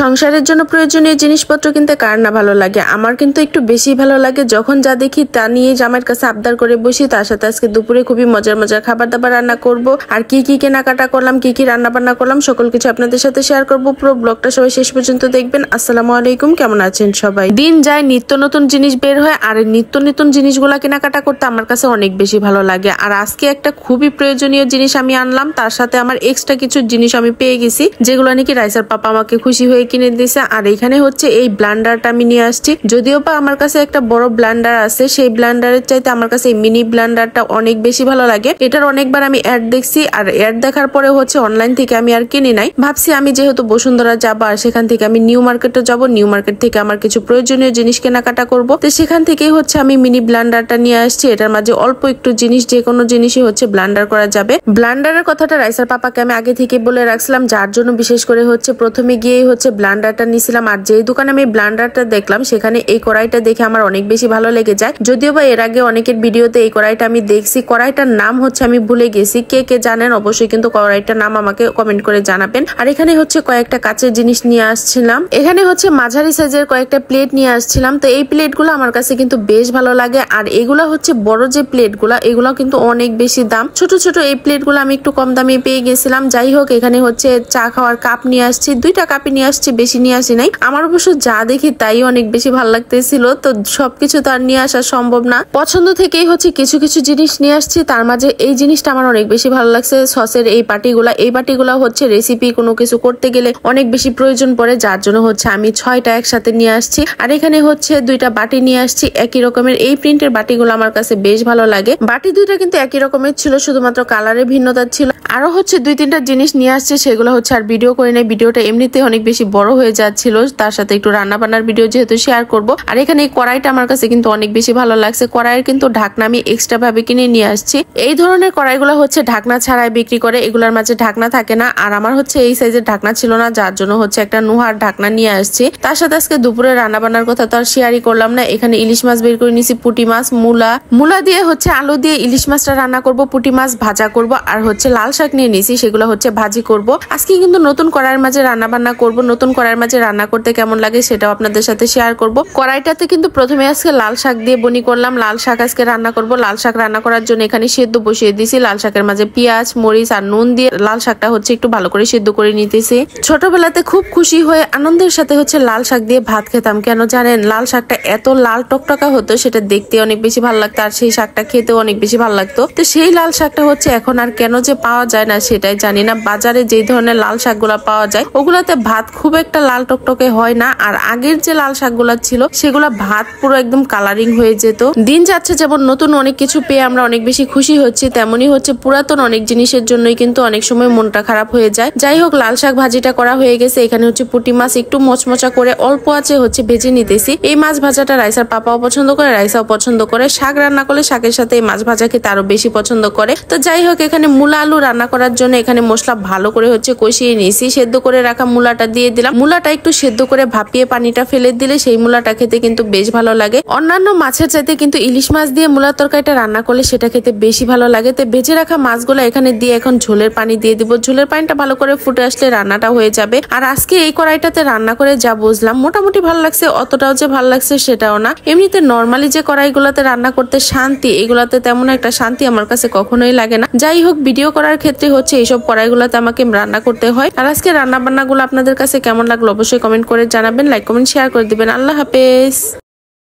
সংসারের জন্য প্রয়োজনীয় জিনিসপত্র কিনতে কার না ভালো লাগে। আমার কিন্তু একটু বেশি ভালো লাগে। যখন যা দেখি তা নিয়ে জামাইয়ের কাছে আবদার করে বসি। তার সাথে আজকে দুপুরে খুবই মজার মজার খাবার দাবার রান্না করব। আর কি কি কেনাকাটা করলাম, কি কি রান্না বান্না করলাম, সকল কিছু আপনাদের সাথে শেয়ার করব। পুরো ব্লগটা সবাই শেষ পর্যন্ত দেখবেন। আসসালামু আলাইকুম, কেমন আছেন সবাই? দিন যায়, নিত্য নতুন জিনিস বের হয়, আর নিত্য নতুন জিনিসগুলা কেনাকাটা করতে আমার কাছে অনেক বেশি ভালো লাগে। আর আজকে একটা খুবই প্রয়োজনীয় জিনিস আমি আনলাম, তার সাথে আমার এক্সট্রা কিছু জিনিস আমি পেয়ে গেছি, যেগুলো নাকি রাইসার পাপা আমাকে খুশি হয়ে কিনে দিয়েছে। আর এখানে হচ্ছে এই ব্লেন্ডারটা আমি নিয়ে আসছি। যদিও বা আমার কাছে একটা বড় ব্লেন্ডার আছে, সেই ব্লেন্ডারের চাইতে আমার কাছে এই মিনি ব্লেন্ডারটা অনেক বেশি ভালো লাগে। এটার অনেকবার আমি অ্যাড দেখছি, আর অ্যাড দেখার পরে হচ্ছে অনলাইন থেকে আমি আর কিনি নাই। ভাবছি আমি যেহেতু বসুন্ধরা যাবো আর সেখান থেকে আমি নিউ মার্কেটে যাব, নিউ মার্কেট থেকে আমার কিছু প্রয়োজনীয় জিনিস কেনাকাটা করব। তো সেখান থেকেই হচ্ছে আমি মিনি ব্লেন্ডারটা নিয়ে আসছি। এটার মাঝে অল্প একটু জিনিস, যে কোনো জিনিসই হচ্ছে ব্লেন্ডার করা যাবে। ব্লেন্ডারের কথাটা রাইসার পাপাকে আমি আগে থেকে বলে রাখছিলাম, যার জন্য বিশেষ করে হচ্ছে প্রথমে গিয়েই হচ্ছে ব্লেন্ডারটা নিছিলাম। আর যেই দোকানে আমি ব্লেন্ডারটা দেখলাম সেখানে এই কড়াইটা দেখে আমার অনেক বেশি ভালো লেগে যায়। যদিও বা এর আগে অনেকের ভিডিওতে এই কড়াইটা আমি দেখছি, কড়াইটার নাম হচ্ছে আমি ভুলে গেছি। কে কে জানেন অবশ্যই কিন্তু কড়াইটার নাম আমাকে কমেন্ট করে জানাবেন। আর এখানে হচ্ছে কয়েকটা কাচের জিনিস নিয়ে আসছিলাম। এখানে হচ্ছে মাঝারি সাইজের কয়েকটা প্লেট নিয়ে আসছিলাম। তো এই প্লেটগুলো আমার কাছে কিন্তু বেশ ভালো লাগে। আর এগুলা হচ্ছে বড় যে প্লেটগুলা, এগুলা কিন্তু অনেক বেশি দাম। ছোট ছোট এই প্লেটগুলো আমি একটু কম দামে পেয়ে গেছিলাম। যাই হোক, এখানে হচ্ছে চা খাওয়ার কাপ নিয়ে আসছি, 2টা কাপই নিয়ে আসছি, বেশি নিয়ে আসি নাই। আমার অবশ্য যা দেখি তাই অনেক বেশি ভালো লাগতেছিল, তো সবকিছু তো আর নিয়ে আসা সম্ভব না। পছন্দ থেকেই হচ্ছে কিছু কিছু জিনিস নিয়ে আসছি। তার মাঝে এই জিনিসটা আমার অনেক বেশি ভালো লাগছে, সসের এই বাটিগুলা হচ্ছে রেসিপি কোনো কিছু করতে গেলে অনেক বেশি প্রয়োজন পড়ে, যার জন্য হচ্ছে আমি 6টা একসাথে নিয়ে আসছি। আর এখানে হচ্ছে 2টা বাটি নিয়ে আসছি একই রকমের। এই প্রিন্টের বাটিগুলো আমার কাছে বেশ ভালো লাগে। বাটি 2টা কিন্তু একই রকমের ছিল, শুধুমাত্র কালারের ভিন্নতা ছিল। আরো হচ্ছে 2-3টা জিনিস নিয়ে আসছে, সেগুলো হচ্ছে আর ভিডিও করে নেই। ভিডিওটা এমনিতে অনেক বেশি বড় হয়ে যাচ্ছিল, তার সাথে একটু রান্না বান্নার ভিডিও যেহেতু শেয়ার করব। আর এখানে এই কড়াইটা আমার কাছে কিন্তু অনেক বেশি ভালো লাগছে। কড়াইয়ের কিন্তু ঢাকনা আমি এক্সট্রা ভাবে কিনে নিয়ে আসছি। এই ধরনের কড়াইগুলো হচ্ছে ঢাকনা ছাড়াই বিক্রি করে, এগুলোর মাঝে ঢাকনা থাকে না। আর আমার হচ্ছে এই সাইজের ঢাকনা ছিল না, যার জন্য হচ্ছে একটা নোহার ঢাকনা নিয়ে আসছি। তার সাথে আজকে দুপুরে রান্না বান্নার কথা তো আর শেয়ারই করলাম না। এখানে ইলিশ মাছ বের করে নিয়েছি, পুঁটি মাছ, মূলা দিয়ে হচ্ছে আলু দিয়ে ইলিশ মাছটা রান্না করব, পুঁটি মাছ ভাজা করব। আর হচ্ছে লাল শাক নিয়ে নিয়েছি, সেগুলো হচ্ছে ভাজি করব। আজকে কিন্তু নতুন কড়াইয়ের মাঝে রান্না বান্না করব। নতুন কড়াইয়ের মাঝে রান্না করতে কেমন লাগে সেটাও আপনাদের সাথে শেয়ার করব। কড়াইটাতে কিন্তু প্রথমে আজকে লাল শাক দিয়ে বনি করলাম। লাল শাক আজকে রান্না করব। লাল শাক রান্না করার জন্য এখানে সেদ্ধ বসিয়ে দিয়েছি। লাল শাকের মাঝে পেঁয়াজ, মরিচ আর নুন দিয়ে লাল শাকটা হচ্ছে একটু ভালো করে সেদ্ধ করে নিতেছি। ছোটবেলাতে খুব খুশি হয়ে আনন্দের সাথে হচ্ছে লাল শাক দিয়ে ভাত খেতাম। কেন জানেন? লাল শাকটা এত লাল টকটকা হতো, সেটা দেখতে অনেক বেশি ভালো লাগতো, আর সেই শাকটা খেতেও অনেক বেশি ভালো লাগতো। তো সেই লাল শাকটা হচ্ছে এখন আর কেন যে পাওয়া যায় না সেটাই জানি না। বাজারে যে ধরনের লাল শাকগুলা পাওয়া যায় ওগুলাতে ভাত খুব একটা লাল টকটকে হয় না। আর আগের যে লাল শাকগুলা ছিল সেগুলা ভাত পুরো একদম কালারিং হয়ে যেত। দিন যাচ্ছে, যেমন নতুন অনেক কিছু পেয়ে আমরা অনেক বেশি খুশি হচ্ছি, তেমনি হচ্ছে পুরাতন অনেক জিনিসের জন্যই কিন্তু অনেক সময় মনটা খারাপ হয়ে যায়। যাই হোক, লাল শাক ভাজিটা করা হয়ে গেছে। এখানে হচ্ছে পুঁটি মাছ একটু মচমচা করে অল্প আছে হচ্ছে ভেজে নিতেছি। এই মাছ ভাজাটা রাইসার পাপাও পছন্দ করে, রাইসাও পছন্দ করে। শাক রান্না করলে শাকের সাথে এই মাছ ভাজা খেতে আরো বেশি পছন্দ করে। তো যাই হোক, এখানে মূলা আলু রান্না করার জন্য এখানে মশলা ভালো করে হচ্ছে কষিয়ে নিয়েছি। সেদ্ধ করে রাখা মূলাটা দিয়ে দিলাম। মূলাটা একটু সেদ্ধ করে ভাপিয়ে পানিটা ফেলে দিলে সেই মূলাটা খেতে কিন্তু বেশ ভালো লাগে। অন্যান্য মাছের চাইতে কিন্তু ইলিশ মাছ দিয়ে মূলার তরকারিটা রান্না করলে সেটা খেতে বেশি ভালো লাগে। তো ভেজে রাখা মাছগুলো এখানে দিয়ে এখন ঝোলের পানি দিয়ে দিব। ঝোলের পানিটা ভালো করে ফুটে আসলে রান্নাটা হয়ে যাবে। আর আজকে এই কড়াইটাতে রান্না করে যা বুঝলাম, মোটামুটি ভালো লাগছে, অতটাও যে ভালো লাগছে সেটাও না। এমনিতে নর্মালি যে কড়াইগুলোতে রান্না করতে শান্তি, এগুলাতে তেমন একটা শান্তি আমার কাছে কখনোই লাগে না। যাই হোক, ভিডিও করার ক্ষেত্রে হচ্ছে এইসব কড়াইগুলোতে আমাকে রান্না করতে হয়। আর আজকে রান্না বান্নাগুলো আপনাদের কাছে কেমন লাগলো অবশ্যই কমেন্ট করে জানাবেন, লাইক কমেন্ট শেয়ার করে দিবেন। আল্লাহ হাফেজ।